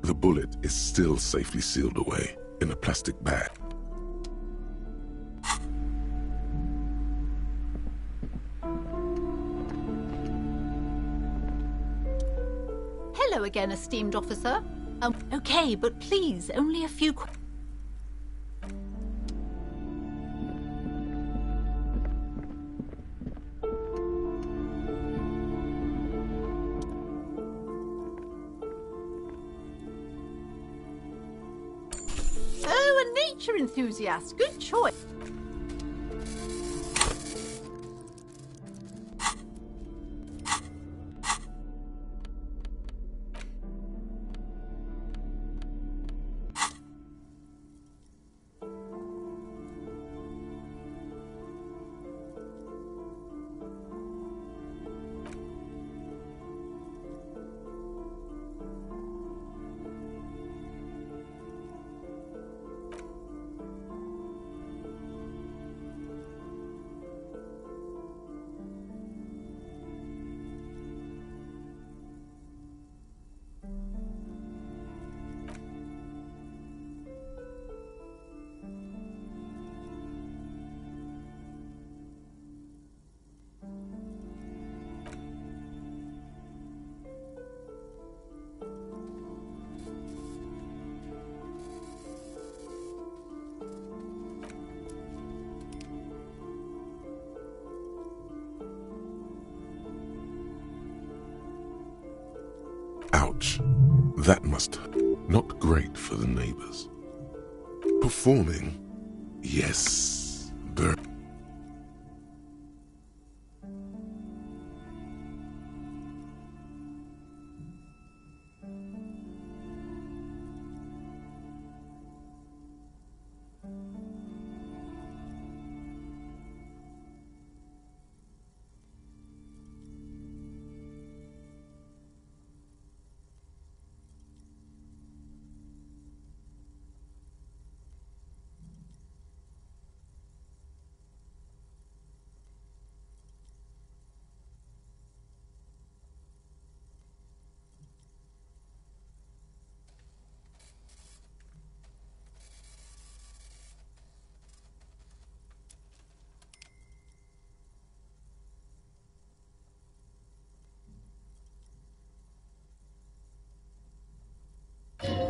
The bullet is still safely sealed away in a plastic bag. Hello again, esteemed officer. Okay, but please, only a few... Oh, a nature enthusiast. Good choice. Ouch. That must not great for the neighbors. Performing? Yes.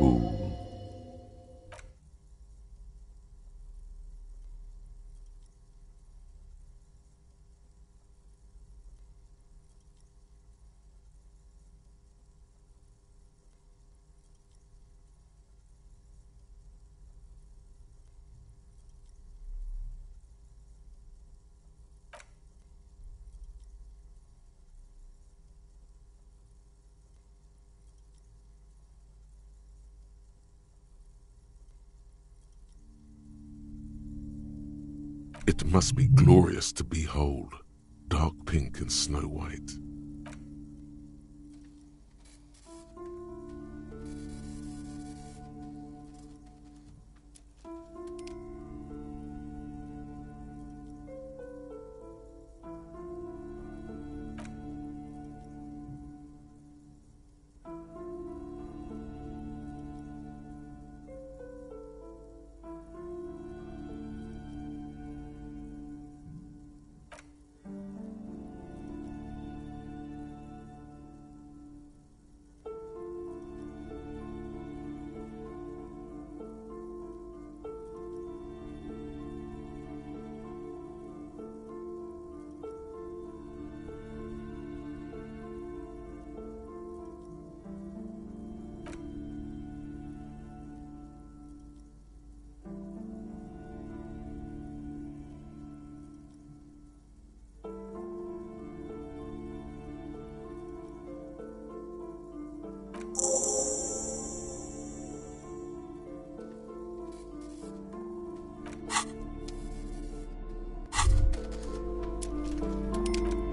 cool. It must be glorious to behold, dark pink and snow white.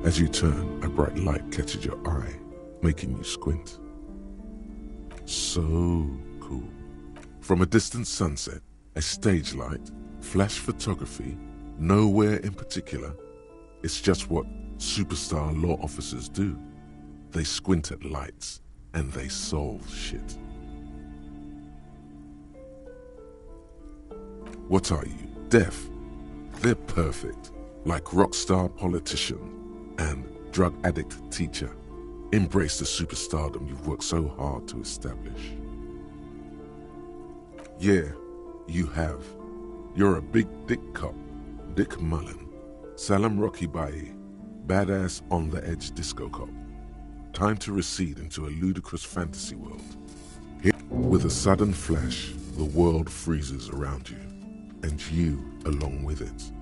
As you turn, a bright light catches your eye, making you squint. So cool. From a distant sunset, a stage light, flash photography, nowhere in particular. It's just what superstar law officers do. They squint at lights and they solve shit. What are you, deaf? They're perfect, like rock star politician and drug addict teacher. Embrace the superstardom you've worked so hard to establish. Yeah, you have. You're a big dick cop, Dick Mullen, Salam Rocky Bayi, badass on the edge disco cop. Time to recede into a ludicrous fantasy world. Here, with a sudden flash, the world freezes around you, and you along with it.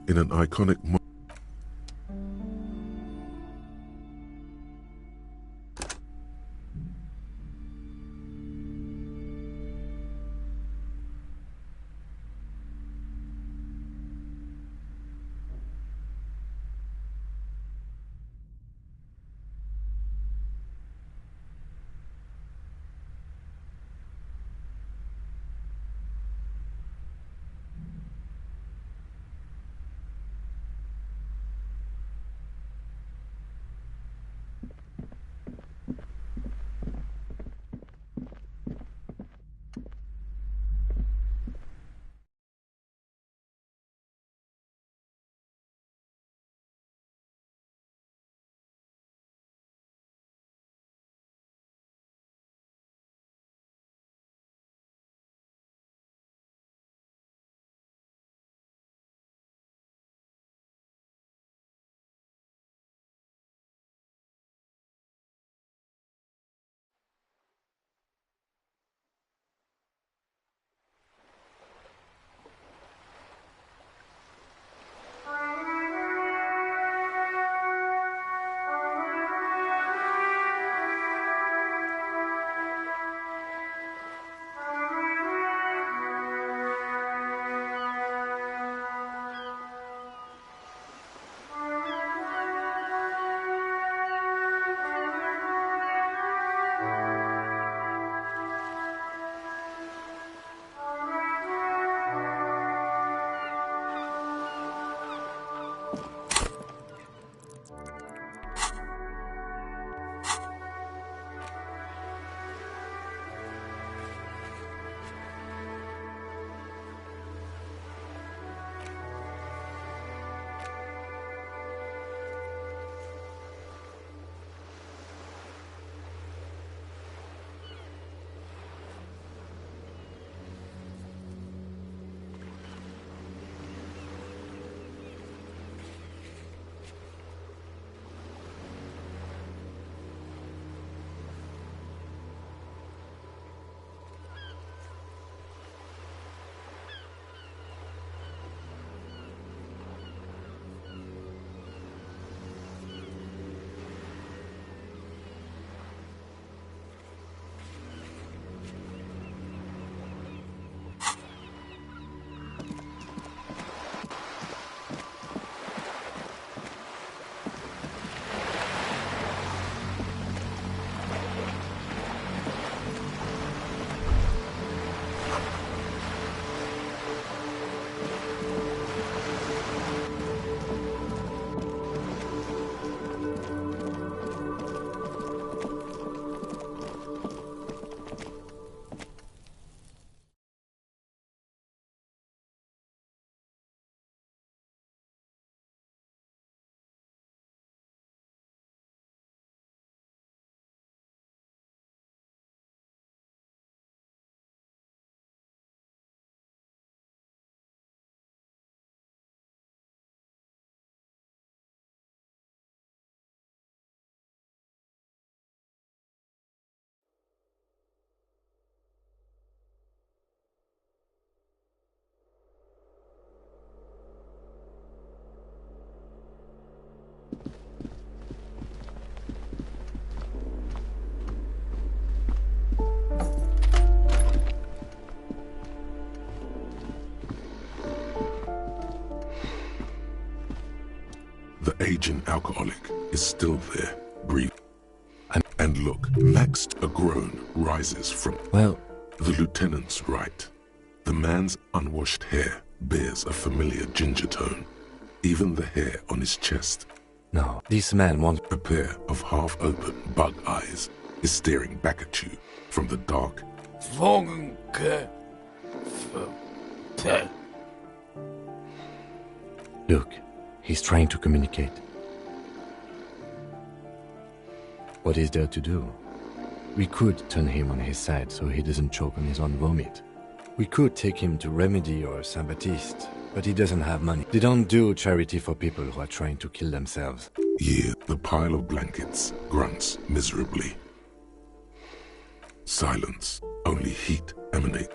In an iconic moment, aging alcoholic is still there, breathing. And look, next a groan rises from... Well, the lieutenant's right. The man's unwashed hair bears a familiar ginger tone. Even the hair on his chest. no, this man wants... A pair of half-open bug eyes is staring back at you from the dark. Look, he's trying to communicate. What is there to do? We could turn him on his side so he doesn't choke on his own vomit. We could take him to Remedy or Saint-Baptiste, but he doesn't have money. They don't do charity for people who are trying to kill themselves. Yeah, the pile of blankets grunts miserably. Silence, only heat emanate.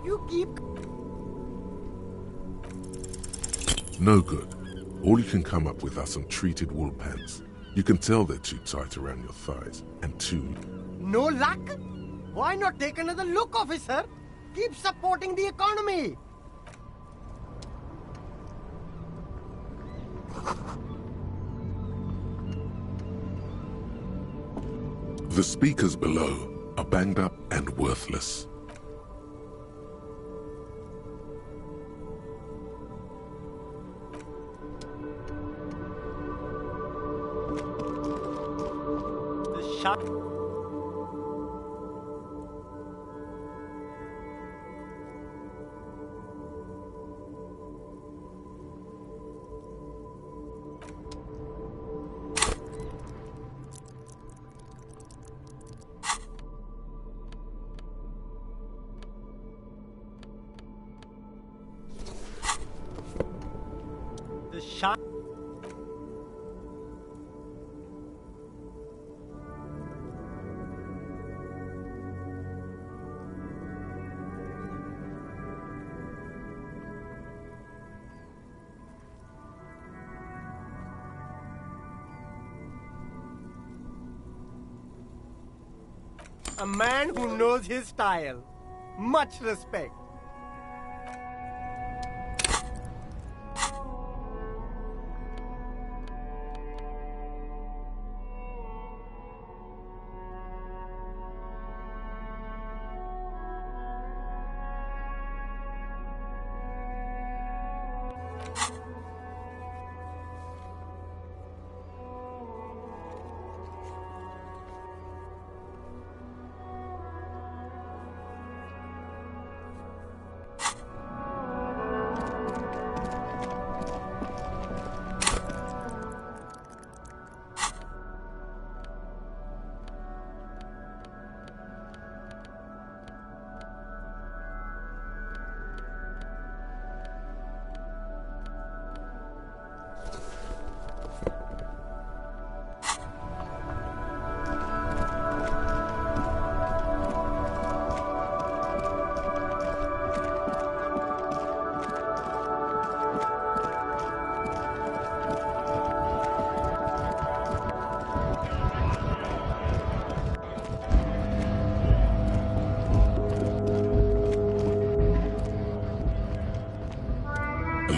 You keep... No good. All you can come up with are some treated wool pants. You can tell they're too tight around your thighs, and too... No luck? Why not take another look, officer? Keep supporting the economy. The speakers below are banged up and worthless. The shot... The shot... A man who knows his style. Much respect.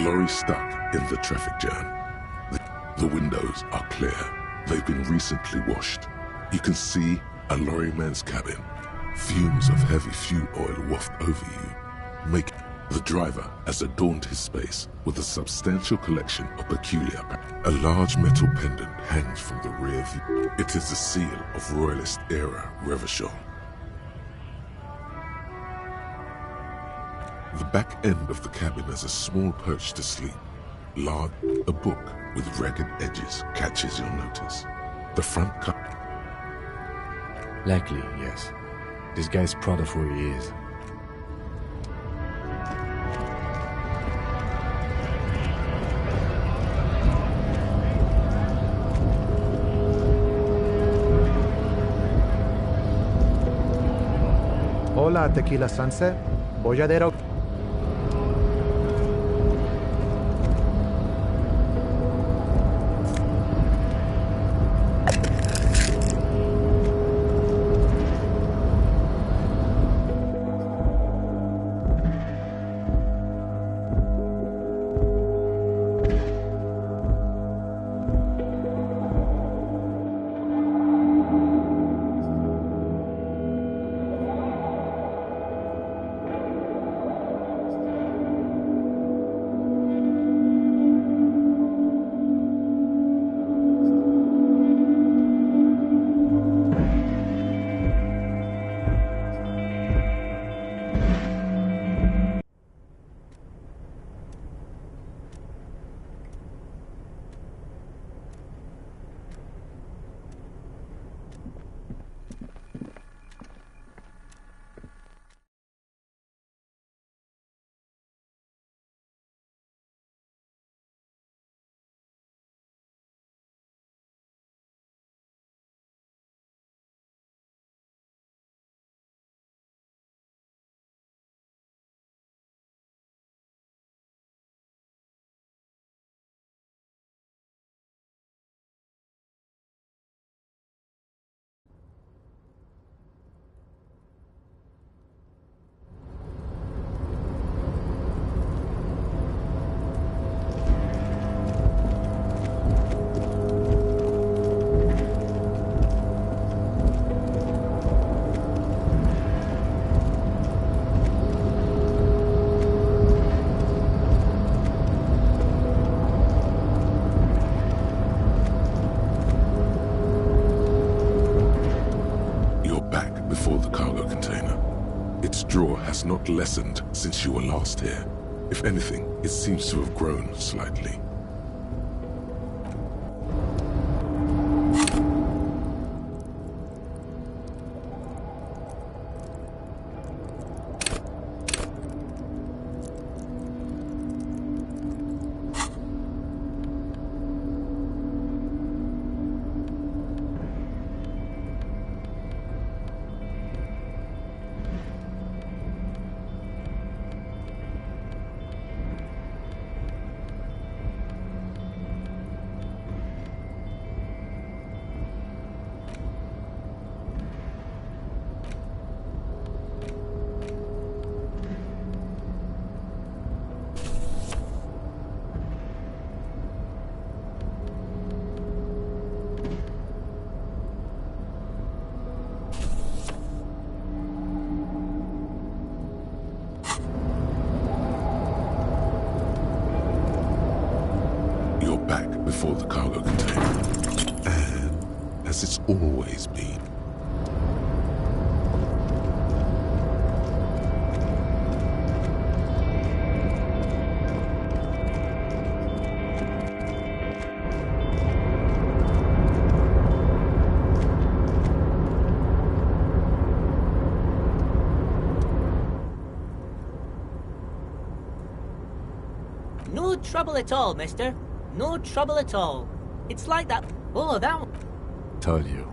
lorry stuck in the traffic jam. The windows are clear. They've been recently washed. You can see a lorryman's cabin. Fumes of heavy fuel oil waft over you. The driver has adorned his space with a substantial collection of peculiar. A large metal pendant hangs from the rear view. It is the seal of Royalist era Revachol. The back end of the cabin has a small perch to sleep. A book with ragged edges catches your notice. The front cover. Likely, yes. This guy's proud of who he is. Hola, Tequila Sunset. Bolladero. Draw has not lessened since you were last here. If anything, it seems to have grown slightly. Before the cargo container, and as it's always been. No trouble at all, mister. No trouble at all. It's like that. Oh, that one. Told you.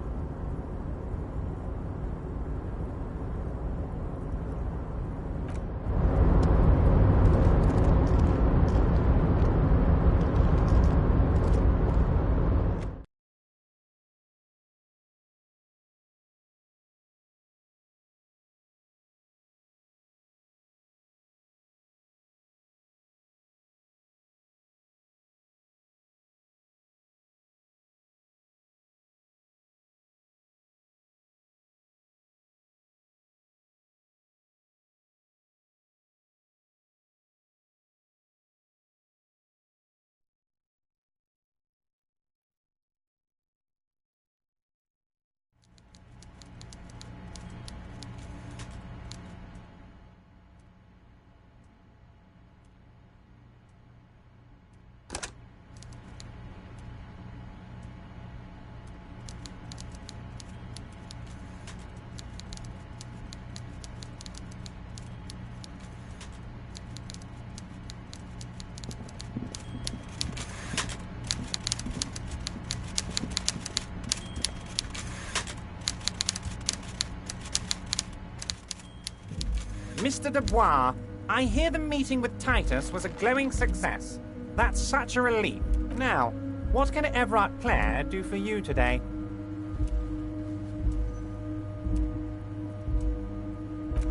Mr. Dubois, I hear the meeting with Titus was a glowing success. That's such a relief. Now, what can Everard Clare do for you today?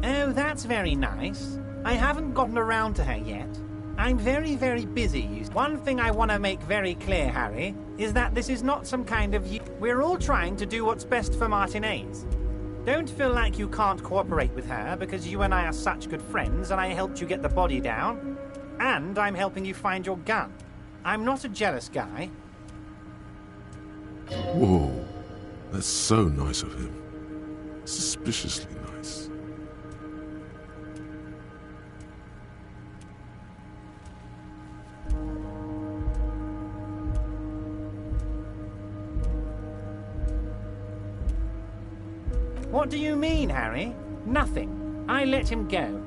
Oh, that's very nice. I haven't gotten around to her yet. I'm very, very busy. One thing I want to make very clear, Harry, is that this is not some kind of... We're all trying to do what's best for Martinez. Don't feel like you can't cooperate with her because you and I are such good friends and I helped you get the body down. And I'm helping you find your gun. I'm not a jealous guy. Whoa, that's so nice of him. Suspiciously nice. What do you mean, Harry? Nothing. I let him go.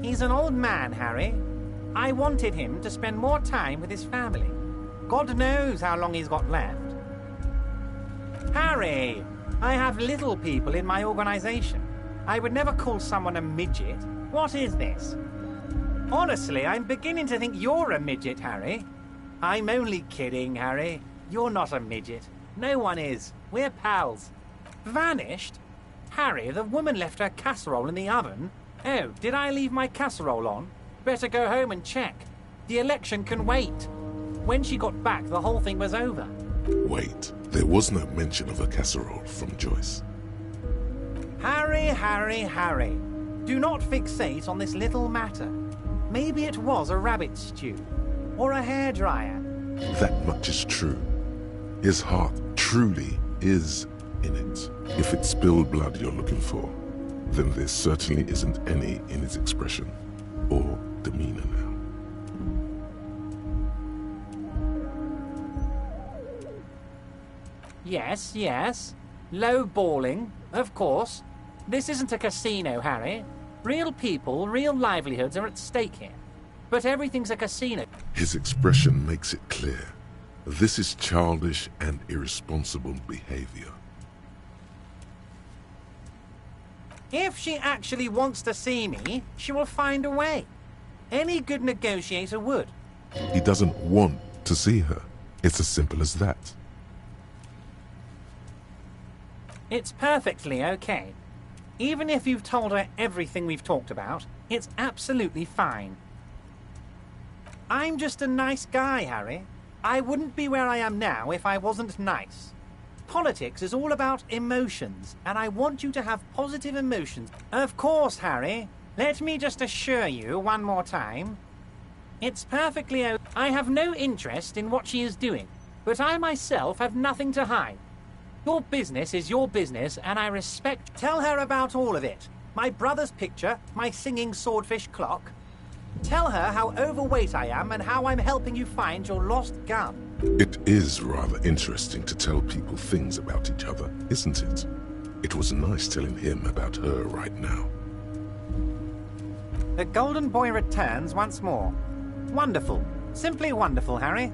He's an old man, Harry. I wanted him to spend more time with his family. God knows how long he's got left. Harry, I have little people in my organization. I would never call someone a midget. What is this? Honestly, I'm beginning to think you're a midget, Harry. I'm only kidding, Harry. You're not a midget. No one is. We're pals. Vanished? Harry, the woman left her casserole in the oven. Oh, did I leave my casserole on? Better go home and check. The election can wait. When she got back, the whole thing was over. Wait, there was no mention of a casserole from Joyce. Harry, Harry, Harry. Do not fixate on this little matter. Maybe it was a rabbit stew. Or a hairdryer. That much is true. His heart truly is in it. If it's spilled blood you're looking for, then there certainly isn't any in his expression or demeanor now. Yes, yes. Low-balling, of course. This isn't a casino, Harry. Real people, real livelihoods are at stake here. But everything's a casino. His expression makes it clear. This is childish and irresponsible behavior. If she actually wants to see me, she will find a way. Any good negotiator would. He doesn't want to see her. It's as simple as that. It's perfectly okay. Even if you've told her everything we've talked about, it's absolutely fine. I'm just a nice guy, Harry. I wouldn't be where I am now if I wasn't nice. Politics is all about emotions, and I want you to have positive emotions. Of course, Harry. Let me just assure you one more time. It's perfectly okay. I have no interest in what she is doing, but I myself have nothing to hide. Your business is your business, and I respect... Tell her about all of it. My brother's picture, my singing swordfish clock. Tell her how overweight I am and how I'm helping you find your lost gun. It is rather interesting to tell people things about each other, isn't it? It was nice telling him about her right now. The golden boy returns once more. Wonderful. Simply wonderful, Harry.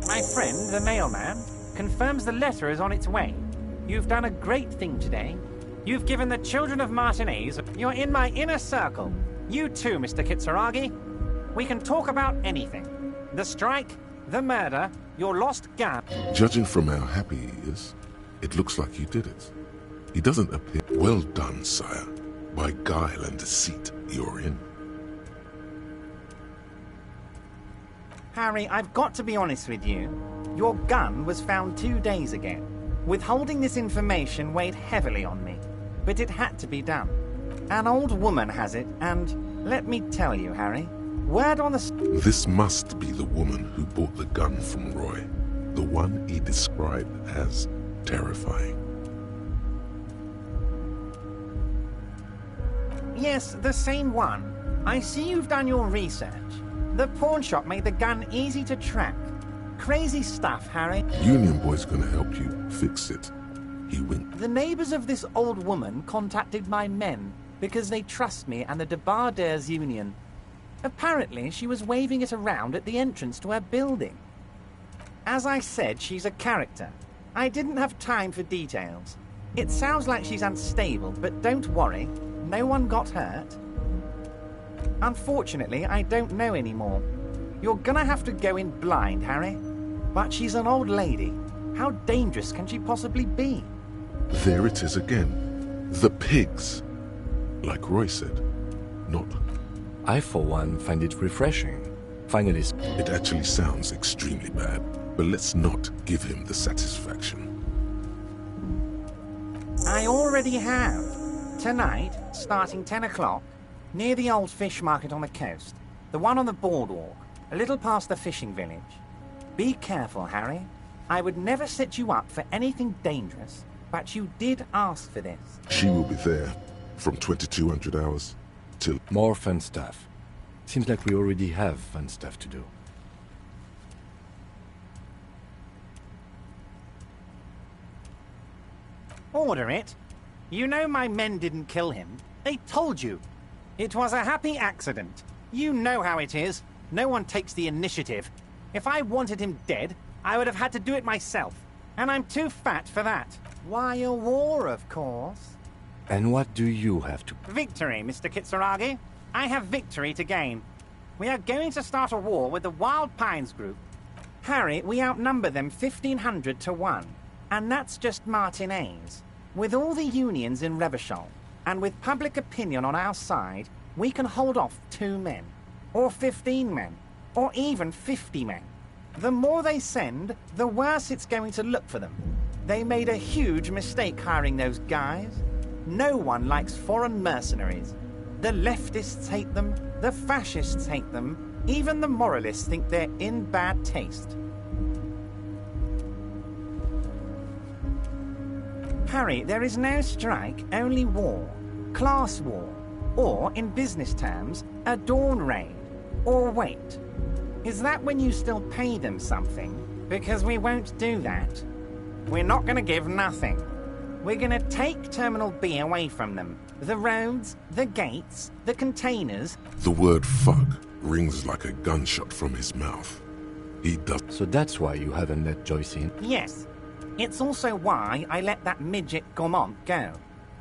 My friend, the mailman, confirms the letter is on its way. You've done a great thing today. You've given the children of Martinez... You're in my inner circle. You too, Mr. Kitsuragi. We can talk about anything. The strike, the murder, your lost gun. Judging from how happy he is, it looks like you did it. He doesn't appear... Well done, sire. By guile and deceit, you're in. Harry, I've got to be honest with you. Your gun was found 2 days ago. Withholding this information weighed heavily on me, but it had to be done. An old woman has it, and let me tell you, Harry, word on the... This must be the woman who bought the gun from Roy. The one he described as terrifying. Yes, the same one. I see you've done your research. The pawn shop made the gun easy to track. Crazy stuff, Harry. Union Boy's gonna help you fix it. He winked. The neighbors of this old woman contacted my men because they trust me and the Debarders Union. Apparently, she was waving it around at the entrance to her building. As I said, she's a character. I didn't have time for details. It sounds like she's unstable, but don't worry. No one got hurt. Unfortunately, I don't know anymore. You're gonna have to go in blind, Harry. But she's an old lady. How dangerous can she possibly be? There it is again. The pigs. Like Roy said, not. I, for one, find it refreshing. Finally, It actually sounds extremely bad, but let's not give him the satisfaction. I already have. Tonight, starting 10 o'clock, near the old fish market on the coast. The one on the boardwalk, a little past the fishing village. Be careful, Harry. I would never set you up for anything dangerous, but you did ask for this. She will be there from 2200 hours till... more fun stuff. Seems like we already have fun stuff to do. Order it. You know my men didn't kill him. They told you. It was a happy accident. You know how it is. No one takes the initiative. If I wanted him dead, I would have had to do it myself. And I'm too fat for that. Why a war, of course. And what do you have to... Victory, Mr. Kitsuragi. I have victory to gain. We are going to start a war with the Wild Pines group. Harry, we outnumber them 1,500 to 1. And that's just Martinez. With all the unions in Revachol, and with public opinion on our side, we can hold off 2 men, or 15 men, or even 50 men. The more they send, the worse it's going to look for them. They made a huge mistake hiring those guys. No one likes foreign mercenaries. The leftists hate them, the fascists hate them, even the moralists think they're in bad taste. Harry, there is no strike, only war. Class war. Or, in business terms, a dawn raid. Or wait. Is that when you still pay them something? Because we won't do that. We're not going to give nothing. We're going to take Terminal B away from them. The roads, the gates, the containers. The word fuck rings like a gunshot from his mouth. He does... So that's why you haven't let Joyce in? Yes. It's also why I let that midget Gaumont go.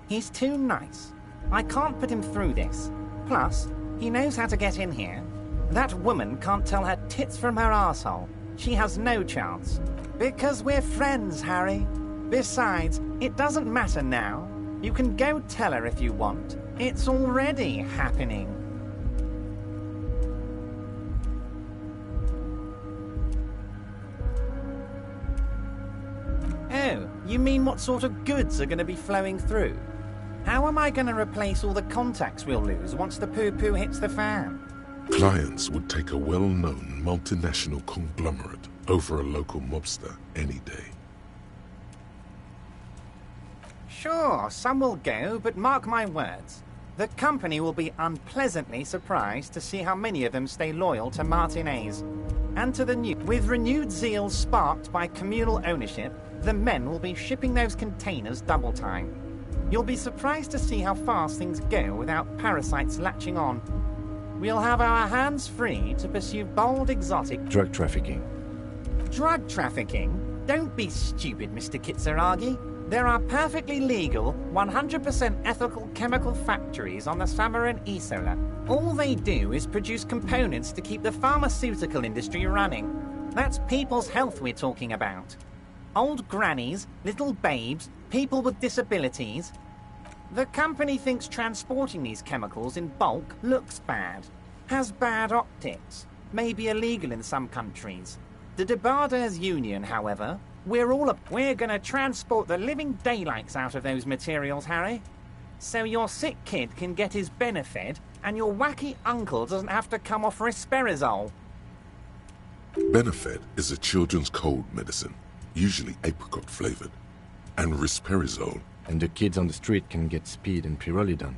He's too nice. I can't put him through this. Plus, he knows how to get in here. That woman can't tell her tits from her arsehole. She has no chance. Because we're friends, Harry. Besides, it doesn't matter now. You can go tell her if you want. It's already happening. Oh, you mean what sort of goods are going to be flowing through? How am I going to replace all the contacts we'll lose once the poo-poo hits the fan? Clients would take a well-known multinational conglomerate over a local mobster any day. Sure, some will go, but mark my words. The company will be unpleasantly surprised to see how many of them stay loyal to Martinez. And to the new... With renewed zeal sparked by communal ownership, the men will be shipping those containers double time. You'll be surprised to see how fast things go without parasites latching on. We'll have our hands free to pursue bold exotic... Drug trafficking. Drug trafficking? Don't be stupid, Mr. Kitsuragi. There are perfectly legal, 100% ethical chemical factories on the Samaran Isola. All they do is produce components to keep the pharmaceutical industry running. That's people's health we're talking about. Old grannies, little babes, people with disabilities. The company thinks transporting these chemicals in bulk looks bad, has bad optics, may be illegal in some countries. The Debarders Union, however, we're going to transport the living daylights out of those materials, Harry. So your sick kid can get his Benefed, and your wacky uncle doesn't have to come off risperidone. Benefed is a children's cold medicine, usually apricot-flavored, and risperidone. And the kids on the street can get speed and pyrrolidone.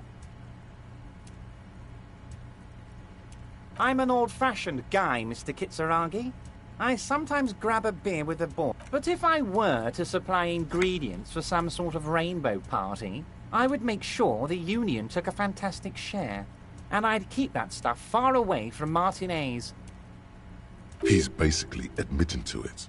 I'm an old-fashioned guy, Mr. Kitsuragi. I sometimes grab a beer with the boy. But if I were to supply ingredients for some sort of rainbow party, I would make sure the Union took a fantastic share. And I'd keep that stuff far away from Martinez. He's basically admitting to it.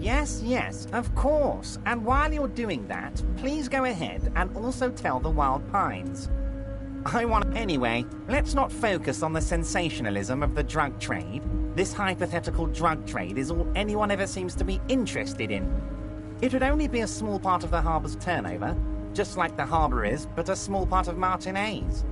Yes, yes, of course. And while you're doing that, please go ahead and also tell the Wild Pines. Anyway, let's not focus on the sensationalism of the drug trade. This hypothetical drug trade is all anyone ever seems to be interested in. It would only be a small part of the harbour's turnover, just like the harbour is, but a small part of Martinez.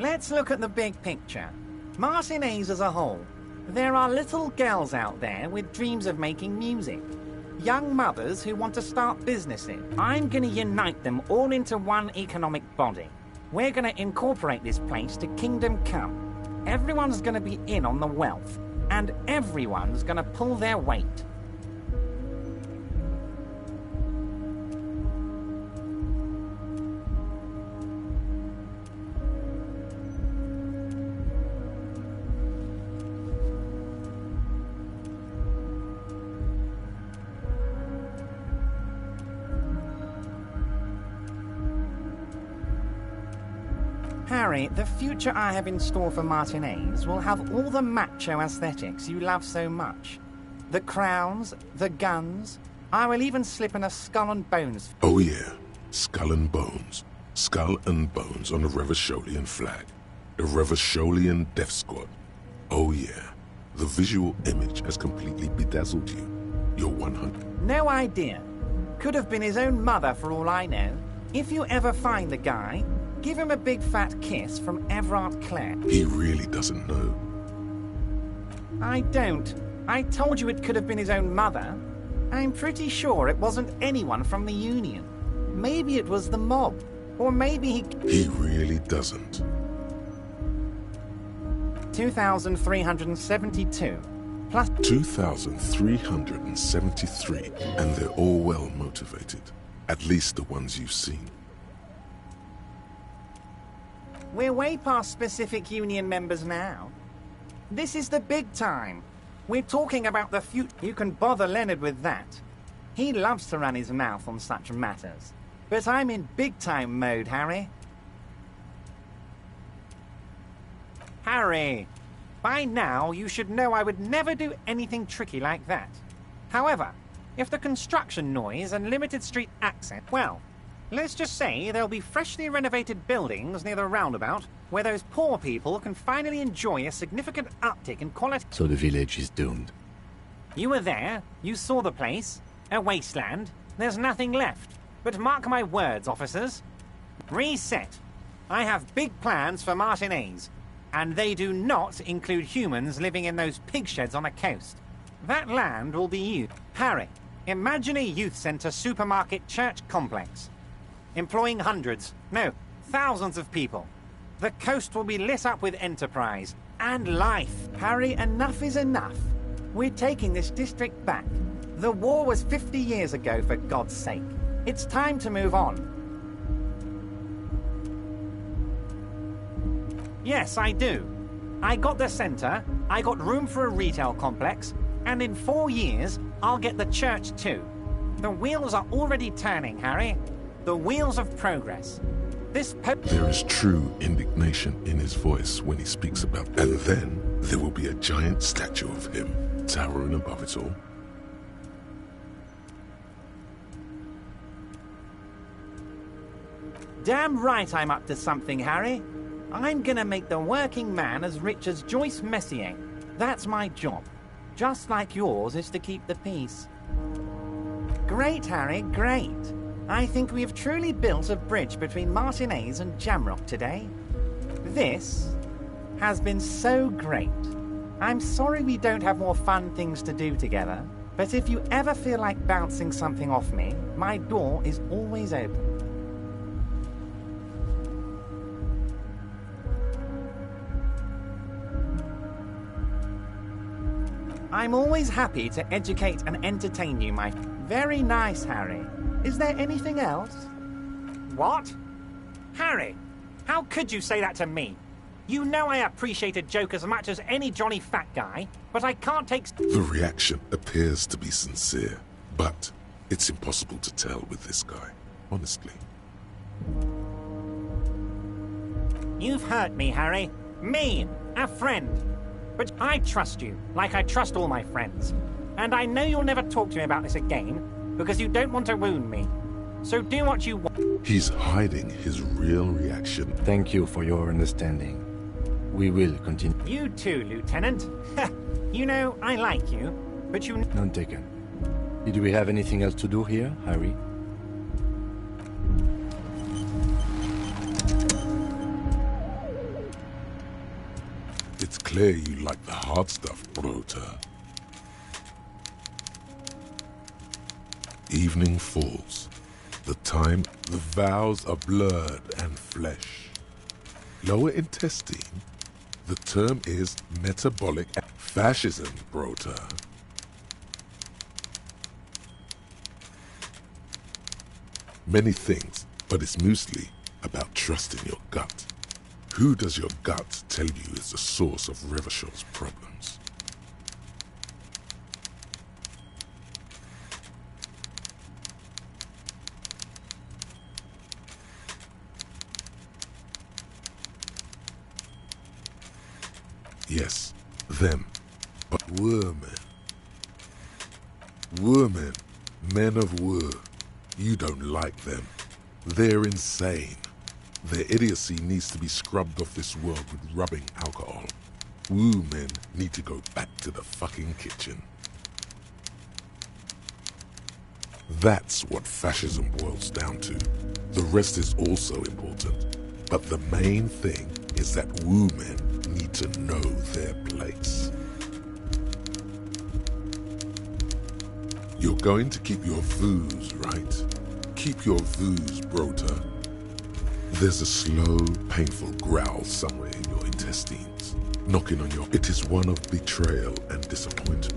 Let's look at the big picture. Martinez as a whole. There are little girls out there with dreams of making music. Young mothers who want to start businesses. I'm going to unite them all into one economic body. We're going to incorporate this place to Kingdom Come. Everyone's going to be in on the wealth, and everyone's going to pull their weight. Harry, the future I have in store for Martinez will have all the macho aesthetics you love so much. The crowns, the guns. I will even slip in a skull and bones. Oh yeah, skull and bones. Skull and bones on a Revacholian flag. A Revacholian death squad. Oh yeah, the visual image has completely bedazzled you. You're 100. No idea. Could have been his own mother for all I know. If you ever find the guy, give him a big fat kiss from Everard Clare. He really doesn't know. I don't. I told you it could have been his own mother. I'm pretty sure it wasn't anyone from the Union. Maybe it was the mob. Or maybe he... He really doesn't. 2,372. Plus... 2,373. And they're all well motivated. At least the ones you've seen. We're way past specific Union members now. This is the big time. We're talking about the future. You can bother Leonard with that. He loves to run his mouth on such matters. But I'm in big-time mode, Harry. Harry! By now, you should know I would never do anything tricky like that. However, if the construction noise and limited street access... Well, let's just say there'll be freshly renovated buildings near the roundabout where those poor people can finally enjoy a significant uptick in quality. So the village is doomed. You were there. You saw the place. A wasteland. There's nothing left. But mark my words, officers. Reset. I have big plans for Martinez. And they do not include humans living in those pig sheds on the coast. That land will be used. Harry, imagine a youth centre supermarket church complex. Employing hundreds, no, thousands of people. The coast will be lit up with enterprise and life. Harry, enough is enough. We're taking this district back. The war was 50 years ago, for God's sake. It's time to move on. Yes, I do. I got the centre, I got room for a retail complex, and in 4 years, I'll get the church too. The wheels are already turning, Harry. The wheels of progress. There is true indignation in his voice when he speaks about... And then there will be a giant statue of him towering above it all. Damn right I'm up to something, Harry. I'm gonna make the working man as rich as Joyce Messier. That's my job. Just like yours is to keep the peace. Great, Harry, great. I think we have truly built a bridge between Martinez and Jamrock today. This has been so great. I'm sorry we don't have more fun things to do together, but if you ever feel like bouncing something off me, my door is always open. I'm always happy to educate and entertain you, my... Very nice, Harry. Is there anything else? What? Harry, how could you say that to me? You know I appreciate a joke as much as any jolly fat guy, but I can't take... The reaction appears to be sincere, but it's impossible to tell with this guy, honestly. You've hurt me, Harry. Me, a friend. But I trust you, like I trust all my friends. And I know you'll never talk to me about this again, because you don't want to wound me. So do what you want. He's hiding his real reaction. Thank you for your understanding. We will continue. You too, Lieutenant. You know, I like you, but you... None taken. Did we have anything else to do here, Harry? It's clear you like the hard stuff, Brota. Evening falls. The time, the vows are blurred and flesh. Lower intestine, the term is metabolic fascism, Brota. Many things, but it's mostly about trusting your gut. Who does your gut tell you is the source of Revachel's problems? Yes, them, but Women, men of Wur, you don't like them. They're insane. Their idiocy needs to be scrubbed off this world with rubbing alcohol. Woo men need to go back to the fucking kitchen. That's what fascism boils down to. The rest is also important. But the main thing is that woo men need to know their place. You're going to keep your vooz, right? Keep your vooz, Brota. There's a slow, painful growl somewhere in your intestines, knocking on your... It is one of betrayal and disappointment.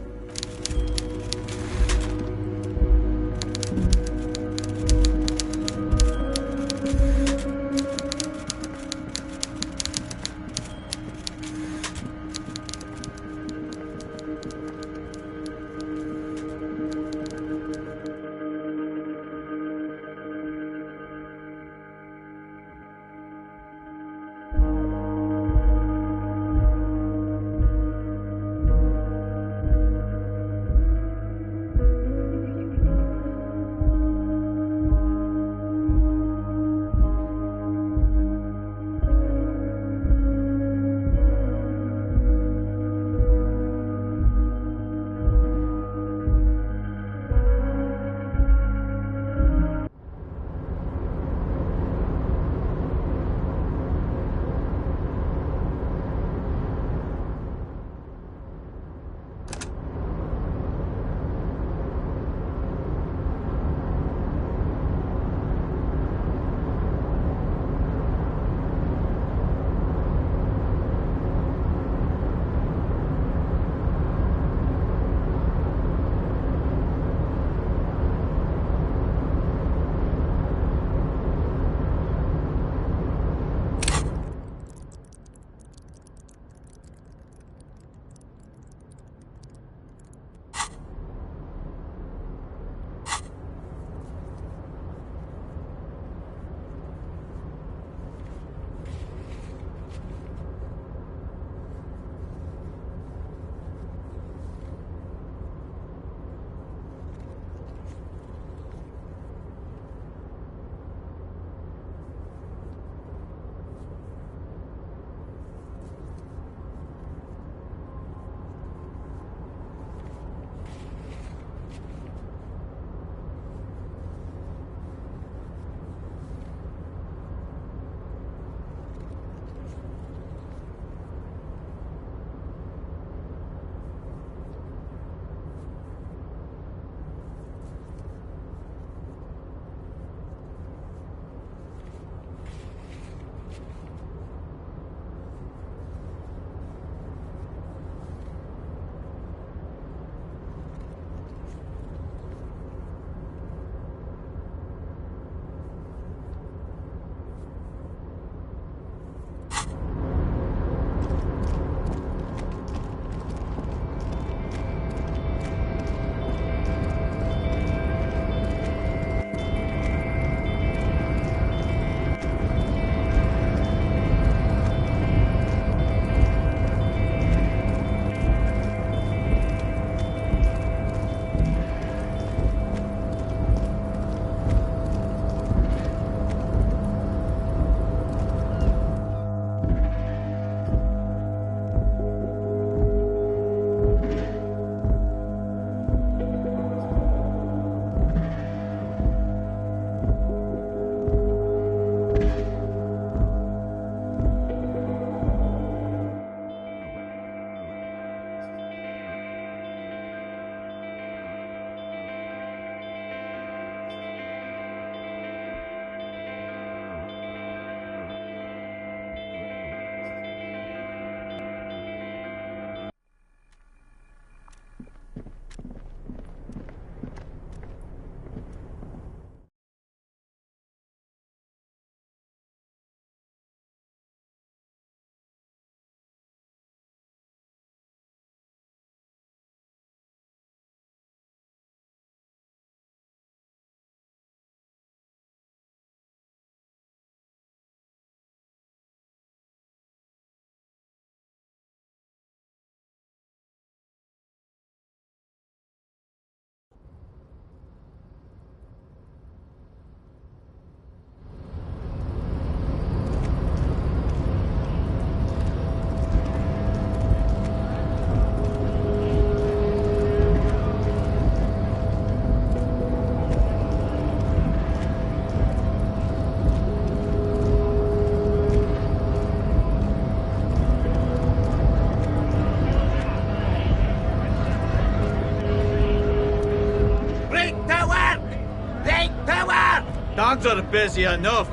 busy enough.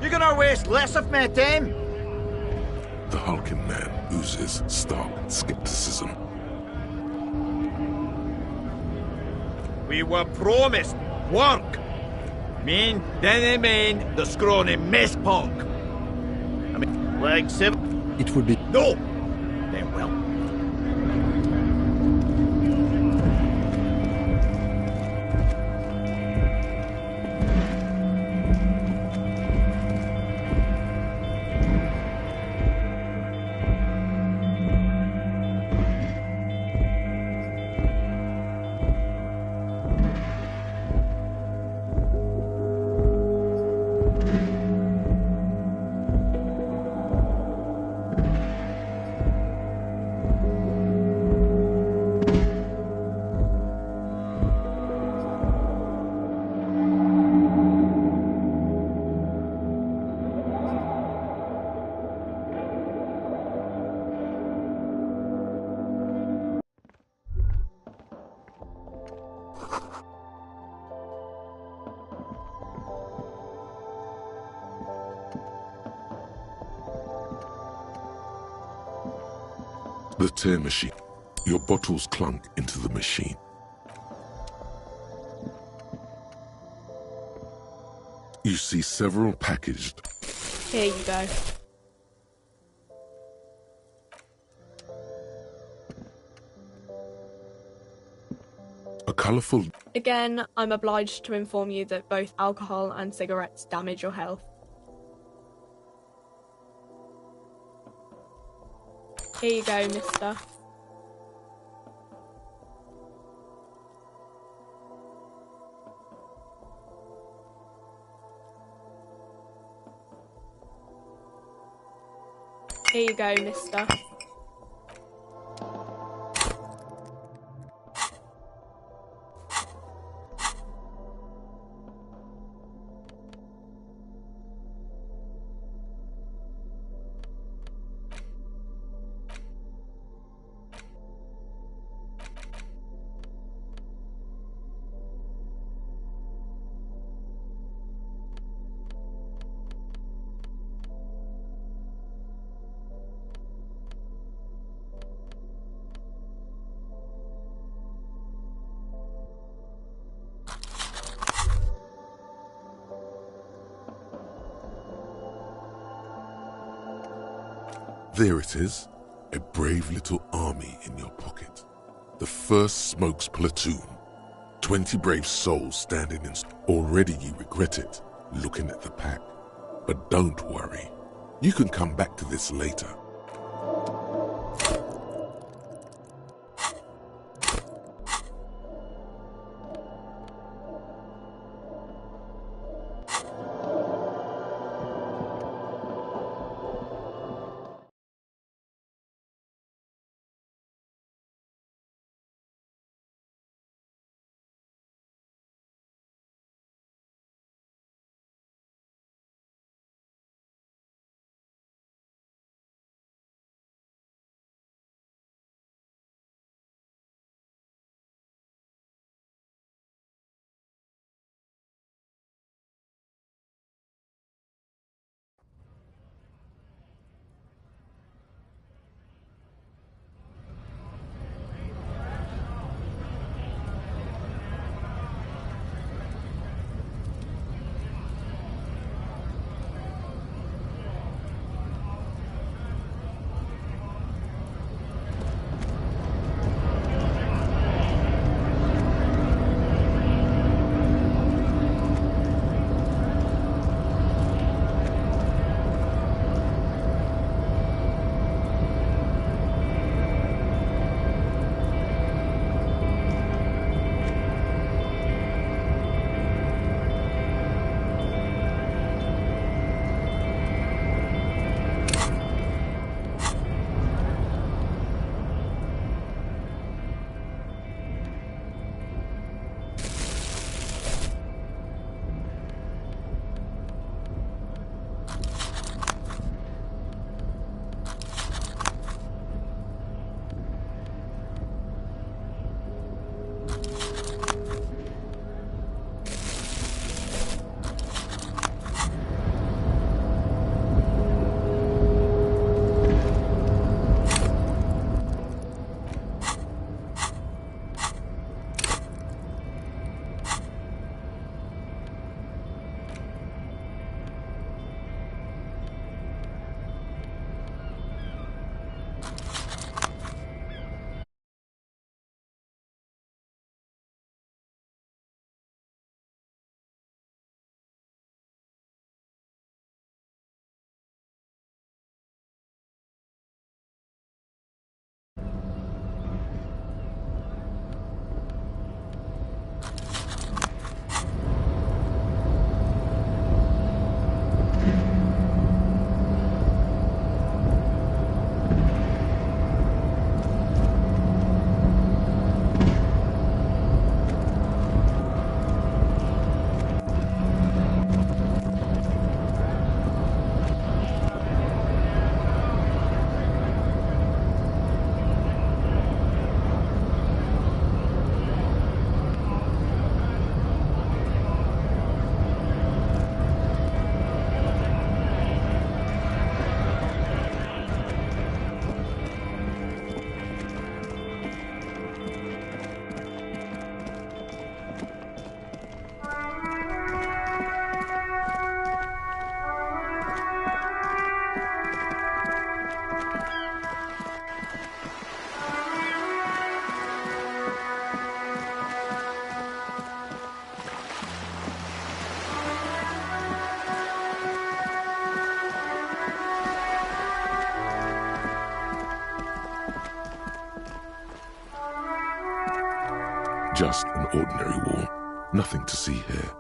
You gonna waste less of my time? The hulking man oozes stark skepticism. We were promised work. Mean the scrawny mess punk. I mean, like seven. It would be... No! Then well. The tear machine. Your bottles clunk into the machine. You see several packaged. Here you go. A colourful. Again, I'm obliged to inform you that both alcohol and cigarettes damage your health. Here you go, mister. Here you go, mister. There it is, a brave little army in your pocket. The first Smokes platoon. 20 brave souls standing in... Already you regret it, looking at the pack. But don't worry, you can come back to this later. Just an ordinary wall. Nothing to see here.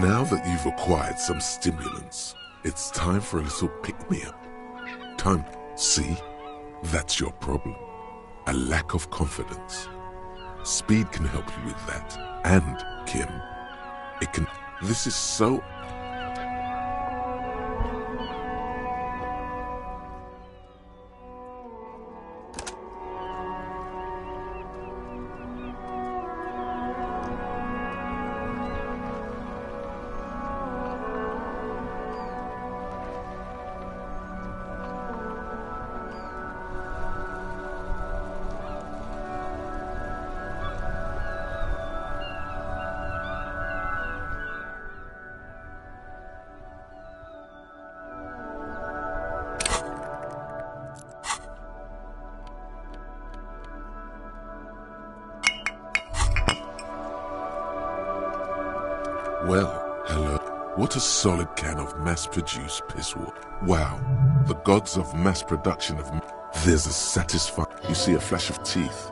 Now that you've acquired some stimulants, it's time for a little pick-me-up. Time. See? That's your problem. A lack of confidence. Speed can help you with that. And, Kim, it can... This is so... Well, hello. What a solid can of mass-produced piss water. Wow, the gods of mass production of... There's a satisfying... You see a flash of teeth.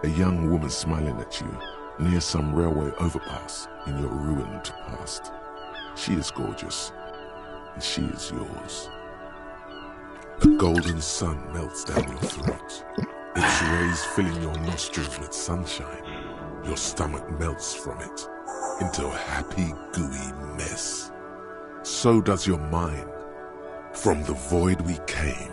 A young woman smiling at you near some railway overpass in your ruined past. She is gorgeous, and she is yours. The golden sun melts down your throat. Its rays filling your nostrils with sunshine. Your stomach melts from it into a happy, gooey mess. So does your mind. From the void we came.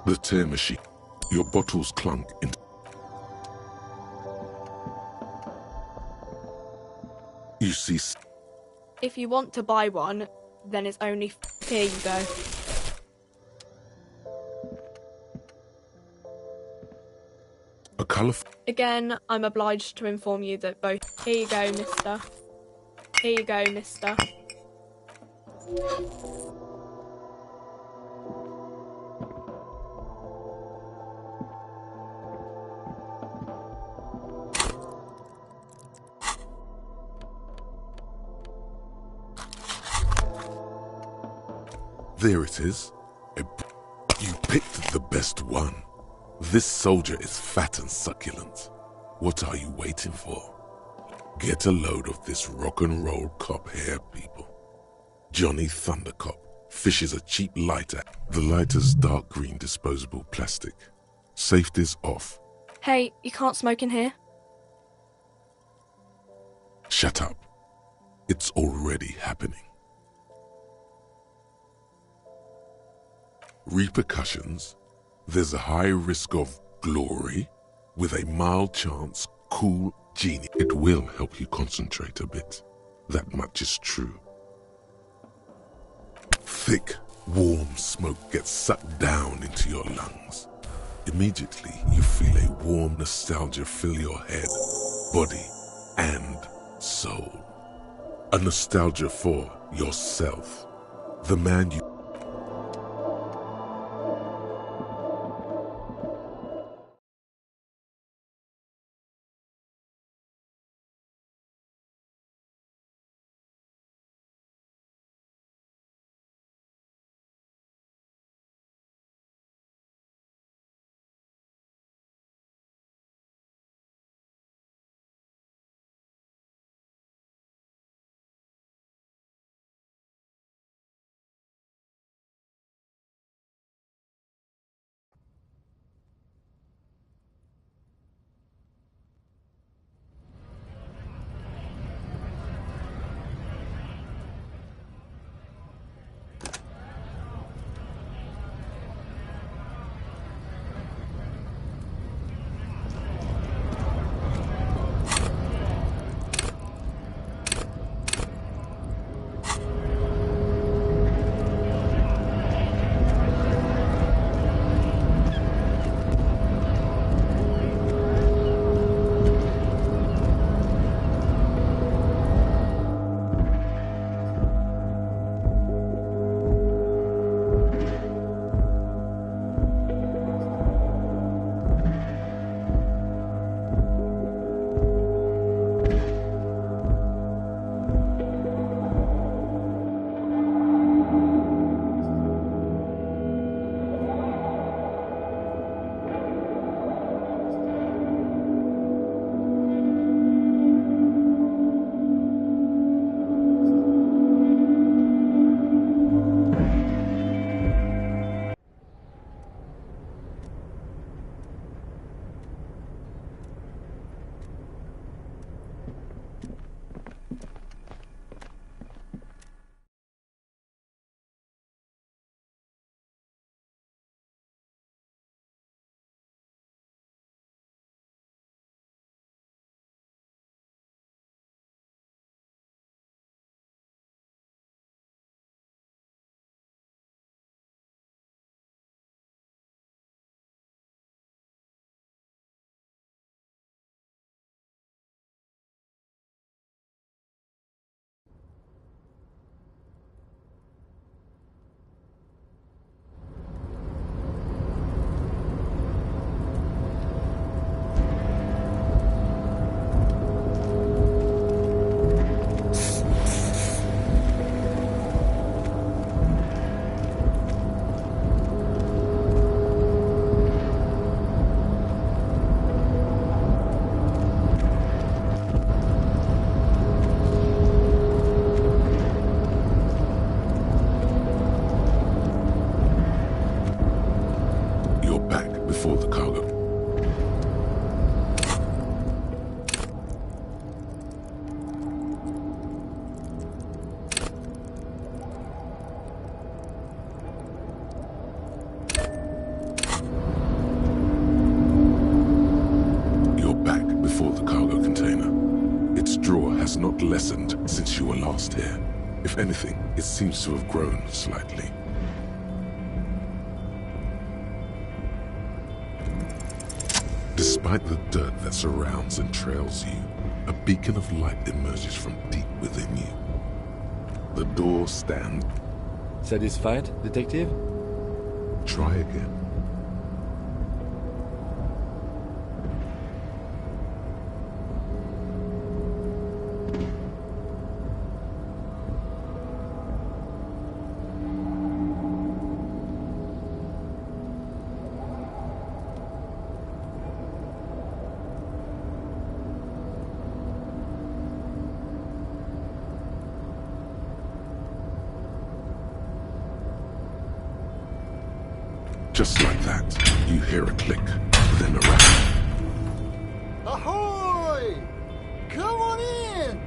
The tear machine. Your bottles clunk into... You see... If you want to buy one, then it's only here you go. A colourful... Again, I'm obliged to inform you that both... Here you go, mister. Here you go, mister. There it is. You picked the best one. This soldier is fat and succulent. What are you waiting for? Get a load of this rock and roll cop hair, people. Johnny Thundercop fishes a cheap lighter. The lighter's dark green disposable plastic. Safety's off. Hey, you can't smoke in here? Shut up. It's already happening. Repercussions. There's a high risk of glory with a mild chance cool genius. It will help you concentrate a bit. That much is true. Thick, warm smoke gets sucked down into your lungs. Immediately, you feel a warm nostalgia fill your head, body, and soul. A nostalgia for yourself, the man you since you were last here. If anything, it seems to have grown slightly. Despite the dirt that surrounds and trails you, a beacon of light emerges from deep within you. The door stands. Satisfied, detective? Try again. Just like that, you hear a click, then a rattle. Ahoy! Come on in!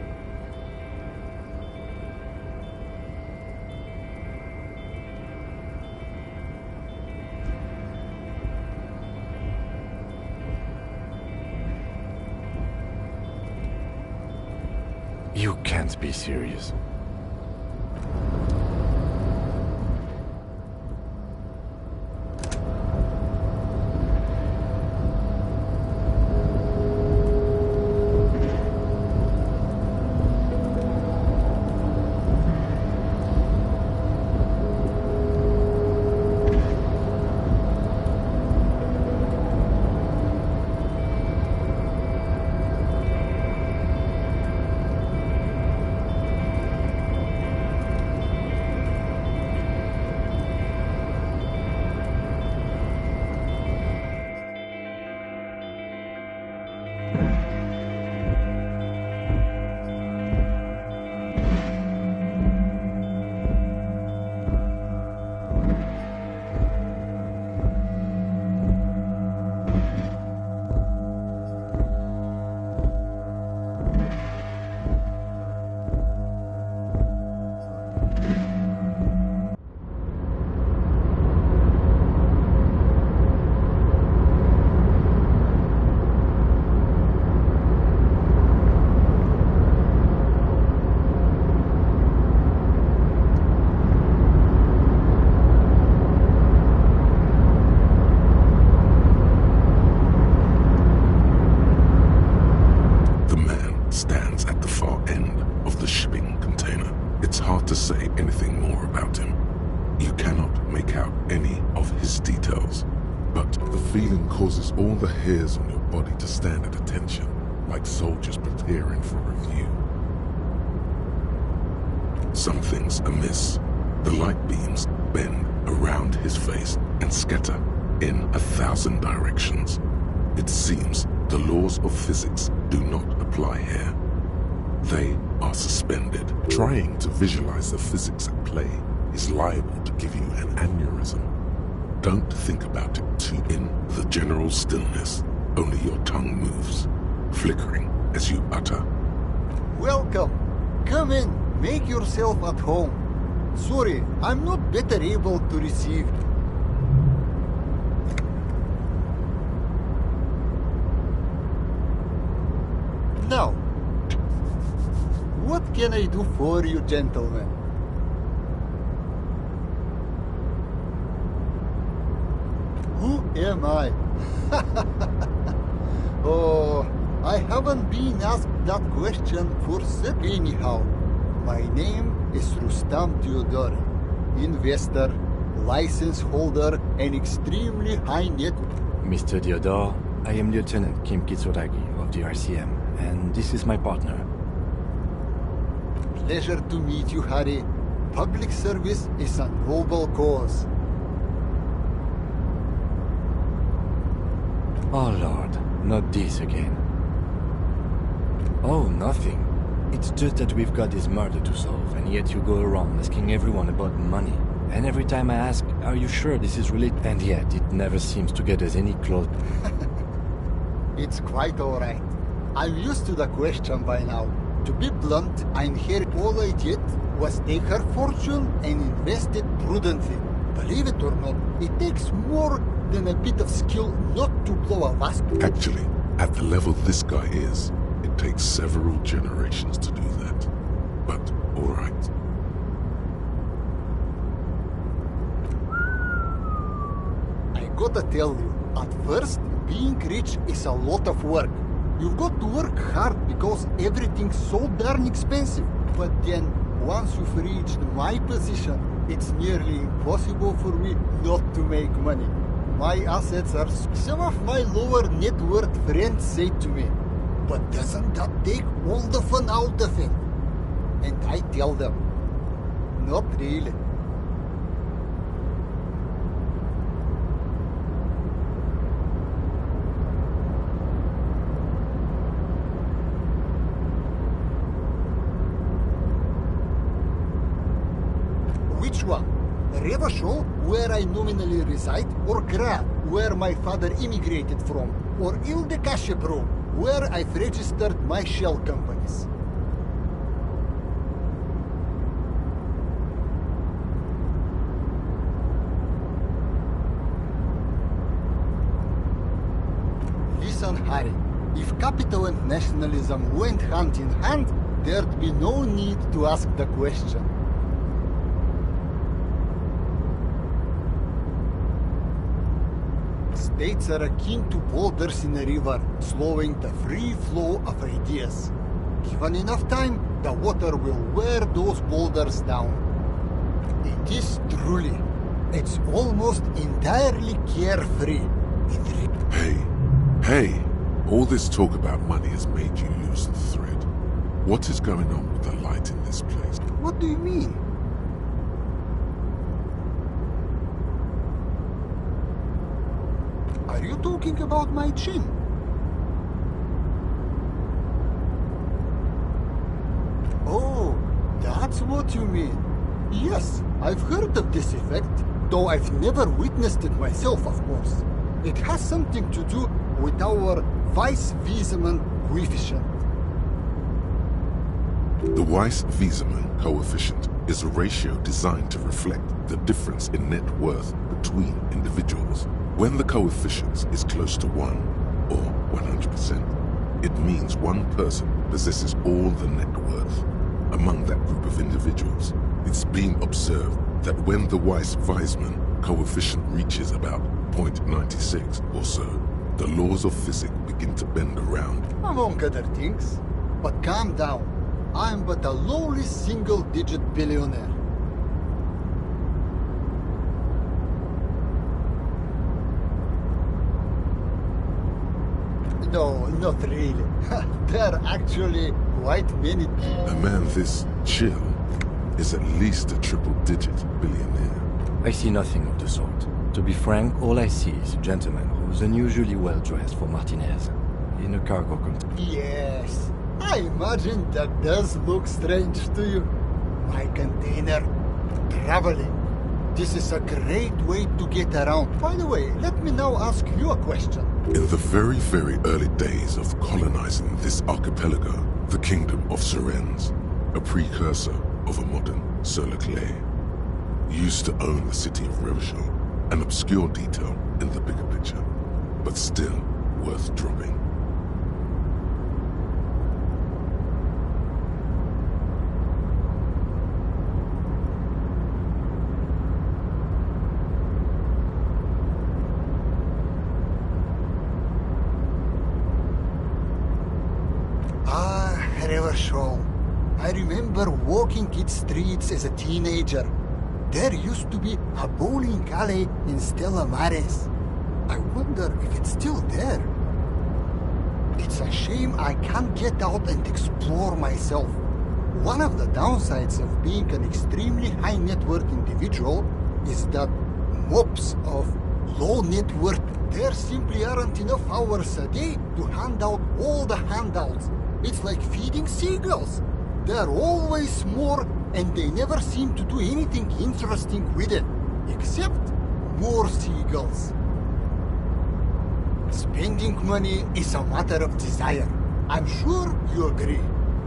You can't be serious. Causes all the hairs on your body to stand at attention, like soldiers preparing for review. Something's amiss. The light beams bend around his face and scatter in 1,000 directions. It seems the laws of physics do not apply here. They are suspended. Trying to visualize the physics at play is liable to give you an aneurysm. Don't think about it too. In the general stillness, only your tongue moves, flickering as you utter. Welcome. Come in. Make yourself at home. Sorry, I'm not better able to receive you. Now, what can I do for you, gentlemen? Who am I? Oh, I haven't been asked that question for sec anyhow. My name is Rustam Theodore, investor, license holder, and extremely high net worth. Mr. Theodore, I am Lieutenant Kim Kitsuragi of the RCM, and this is my partner. Pleasure to meet you, Harry. Public service is a noble cause. Oh Lord, not this again. Oh, nothing. It's just that we've got this murder to solve, and yet you go around asking everyone about money. And every time I ask, are you sure this is related? And yet it never seems to get us any closer. It's quite alright. I'm used to the question by now. To be blunt, I inherited all I did was take her fortune and invest it prudently. Believe it or not, it takes more than a bit of skill not to blow a vast... Actually, at the level this guy is, it takes several generations to do that. All right. I gotta tell you, at first, being rich is a lot of work. You've got to work hard because everything's so darn expensive. But then, once you've reached my position, it's nearly impossible for me not to make money. My assets are... Some of my lower net worth friends say to me, but doesn't that take all the fun out of it? And I tell them, not really. Which one? Revachol, where I nominally reside, or Gra, where my father immigrated from, or Ile-de-Cachebro, where I've registered my shell companies. Listen, Harry, if capital and nationalism went hand in hand, there'd be no need to ask the question. States are akin to boulders in a river, slowing the free flow of ideas. Given enough time, the water will wear those boulders down. It is truly. It's almost entirely carefree. Hey, all this talk about money has made you lose the thread. What is going on with the light in this place? What do you mean? Are you talking about my chin? Oh, that's what you mean. Yes, I've heard of this effect, though I've never witnessed it myself, of course. It has something to do with our Weiss-Wiesemann coefficient. The Weiss-Wiesemann coefficient is a ratio designed to reflect the difference in net worth between individuals. When the coefficient is close to 1, or 100%, it means one person possesses all the net worth. Among that group of individuals, it's been observed that when the Weiss-Wiesemann coefficient reaches about 0.96 or so, the laws of physics begin to bend around. Among other things. But calm down. I'm but a lowly single-digit billionaire. No, not really. There are actually quite many people. A man this chill is at least a triple-digit billionaire. I see nothing of the sort. To be frank, all I see is a gentleman who's unusually well-dressed for Martinez, in a cargo container. Yes, I imagine that does look strange to you. My container, traveling. This is a great way to get around. By the way, let me now ask you a question. In the very, very early days of colonizing this archipelago, the kingdom of Surens, a precursor of a modern Solar Clay, used to own the city of Revachol, an obscure detail in the bigger picture, but still worth dropping. Revachol. I remember walking its streets as a teenager. There used to be a bowling alley in Stella Maris. I wonder if it's still there. It's a shame I can't get out and explore myself. One of the downsides of being an extremely high net worth individual is that mobs of low net worth, there simply aren't enough hours a day to hand out all the handouts. It's like feeding seagulls. There are always more, and they never seem to do anything interesting with it, except more seagulls. Spending money is a matter of desire. I'm sure you agree.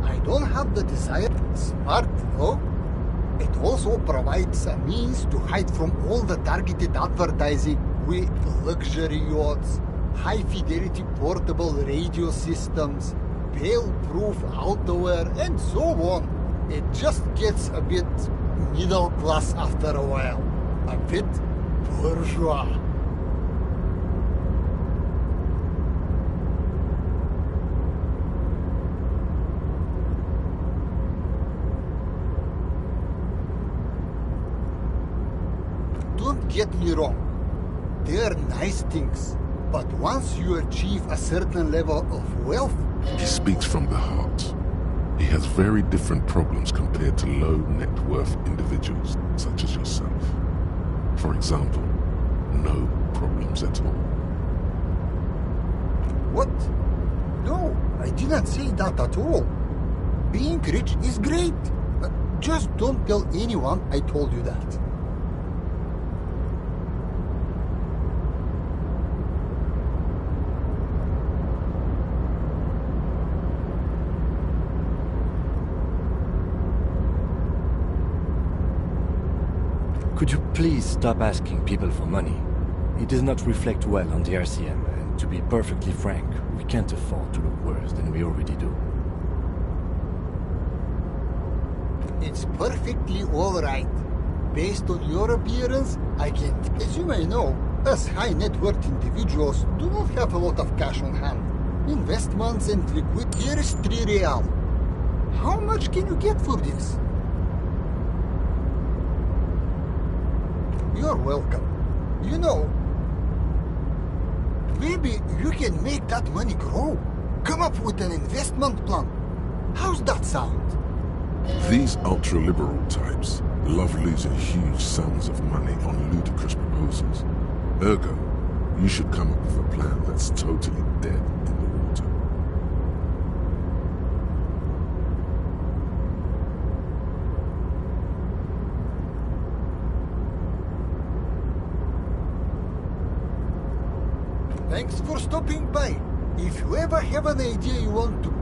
I don't have the desire. Smart, though. It also provides a means to hide from all the targeted advertising with luxury yachts, high-fidelity portable radio systems, fail-proof outerwear, and so on. It just gets a bit middle class after a while. A bit bourgeois. Don't get me wrong. They're nice things. But once you achieve a certain level of wealth... He speaks from the heart. He has very different problems compared to low net worth individuals such as yourself. For example, no problems at all. What? No, I didn't say that at all. Being rich is great. Just don't tell anyone I told you that. Could you please stop asking people for money? It does not reflect well on the RCM, and to be perfectly frank, we can't afford to look worse than we already do. It's perfectly alright. Based on your appearance, I can... As you may know, us high net worth individuals do not have a lot of cash on hand. Investments and liquid... Here is 3 real. How much can you get for this? You're welcome. You know, maybe you can make that money grow. Come up with an investment plan. How's that sound? These ultra-liberal types love losing huge sums of money on ludicrous proposals. Ergo, you should come up with a plan that's totally dead in the water. Thanks for stopping by. If you ever have an idea you want to...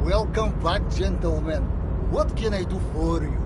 Welcome back, gentlemen. What can I do for you?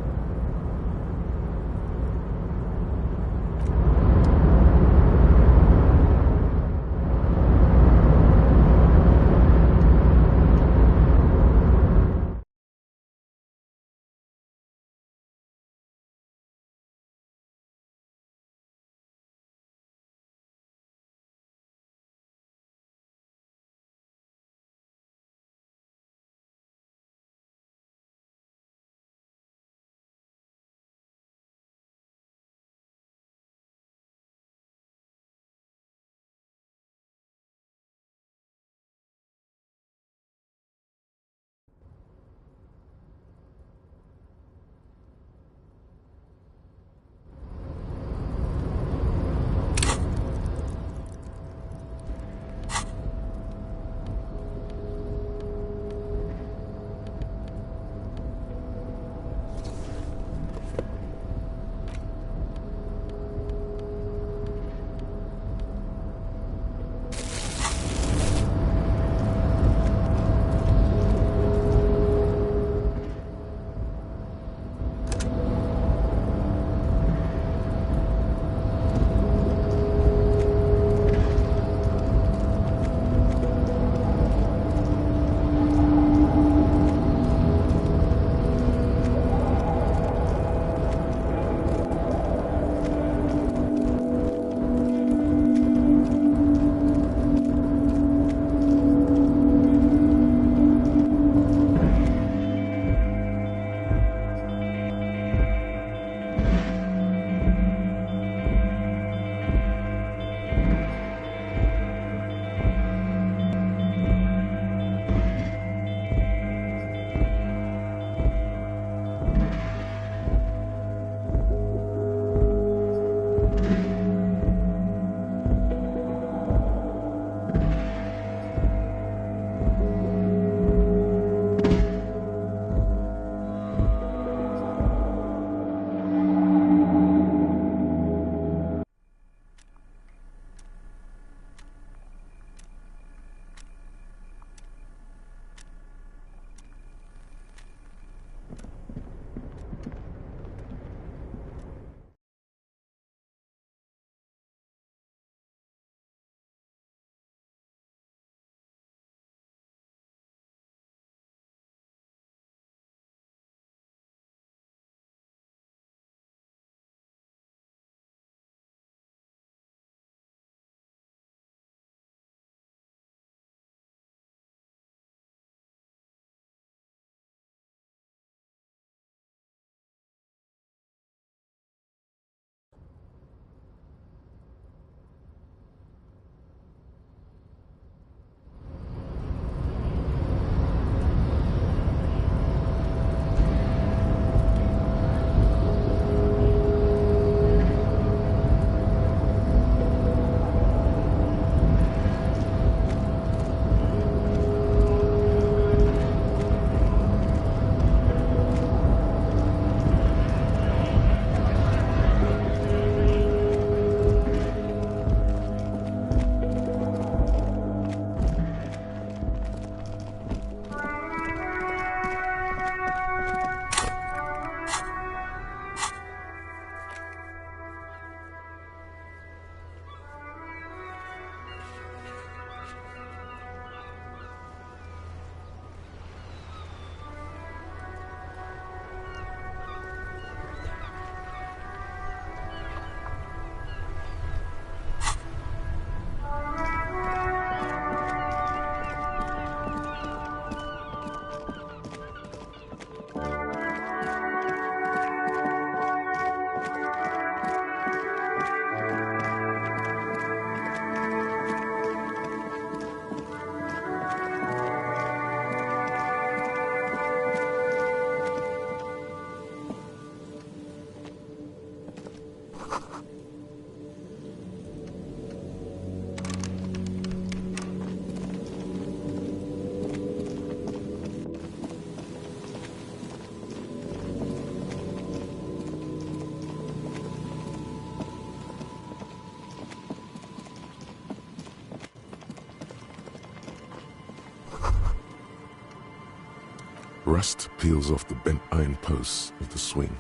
Rust peels off the bent iron posts of the swing.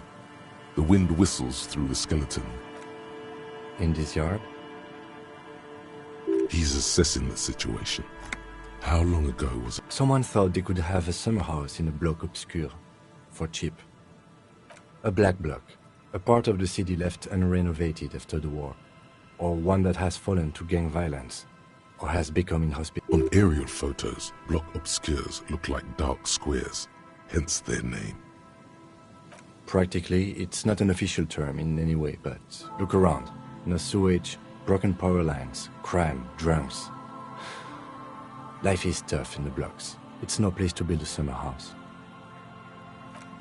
The wind whistles through the skeleton. In this yard? He's assessing the situation. How long ago was it? Someone thought they could have a summer house in a bloc obscur. For cheap. A black block. A part of the city left unrenovated after the war. Or one that has fallen to gang violence. Or has become inhospitable. On aerial photos, block obscures look like dark squares, hence their name. Practically, it's not an official term in any way, but look around. No sewage, broken power lines, crime, drunks. Life is tough in the blocks. It's no place to build a summer house.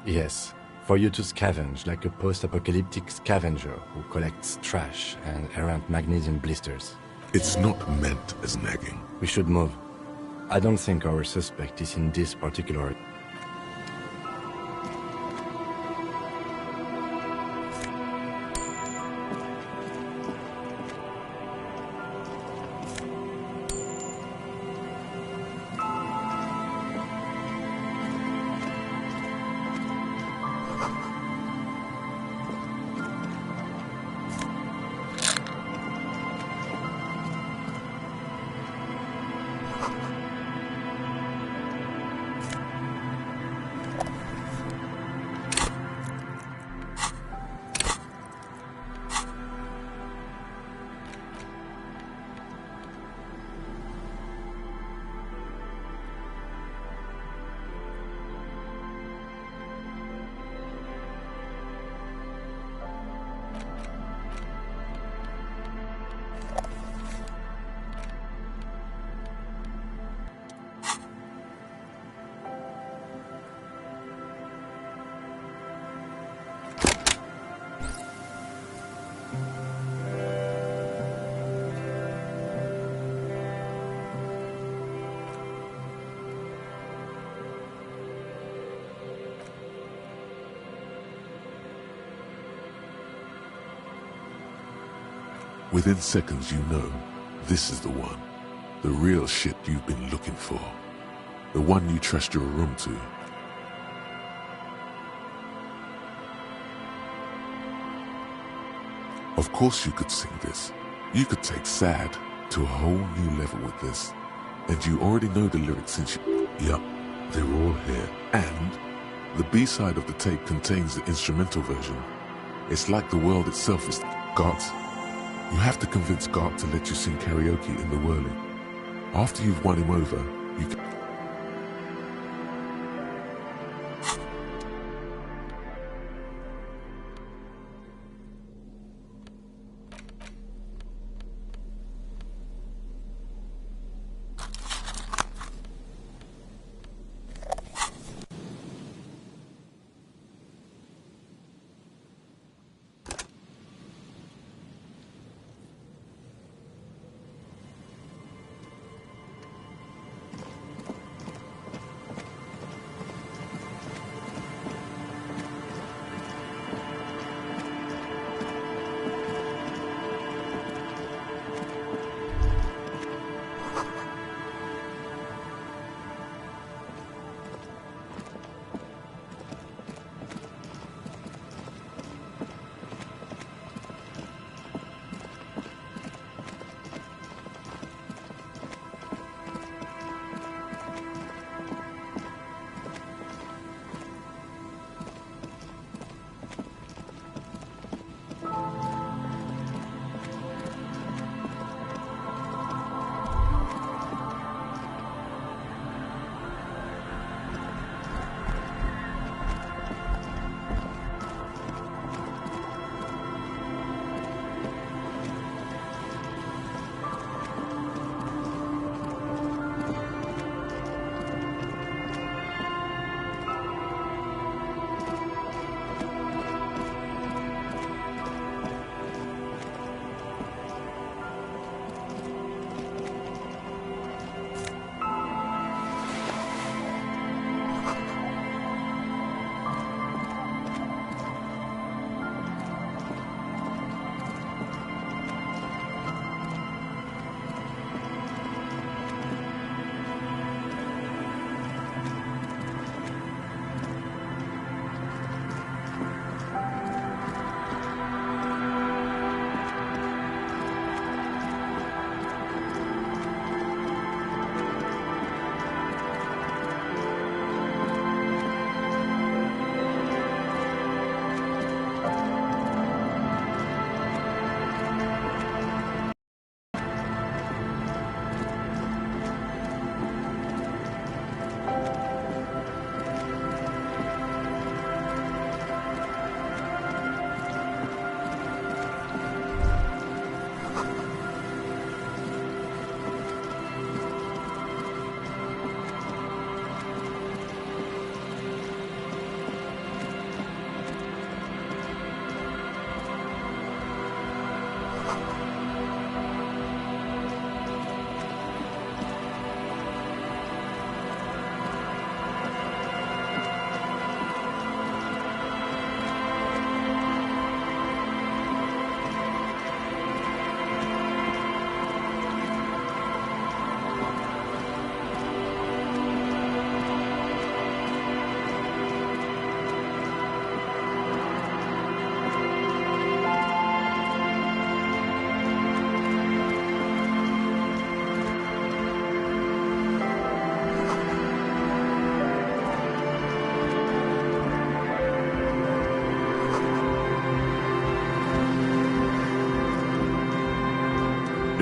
Yes, for you to scavenge like a post-apocalyptic scavenger who collects trash and errant magnesium blisters. It's not meant as nagging. We should move. I don't think our suspect is in this particular... Within seconds, you know, this is the one. The real shit you've been looking for. The one you trust your room to. Of course you could sing this. You could take sad to a whole new level with this. And you already know the lyrics since you... Yup, they're all here. And the B-side of the tape contains the instrumental version. It's like the world itself is... God. You have to convince God to let you sing karaoke in the whirling. After you've won him over, you can...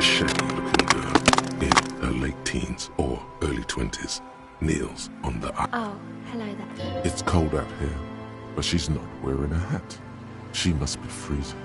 shaggy-looking girl in her late teens or early 20s kneels on the ice. Oh, hello there. It's cold out here, but she's not wearing a hat. She must be freezing.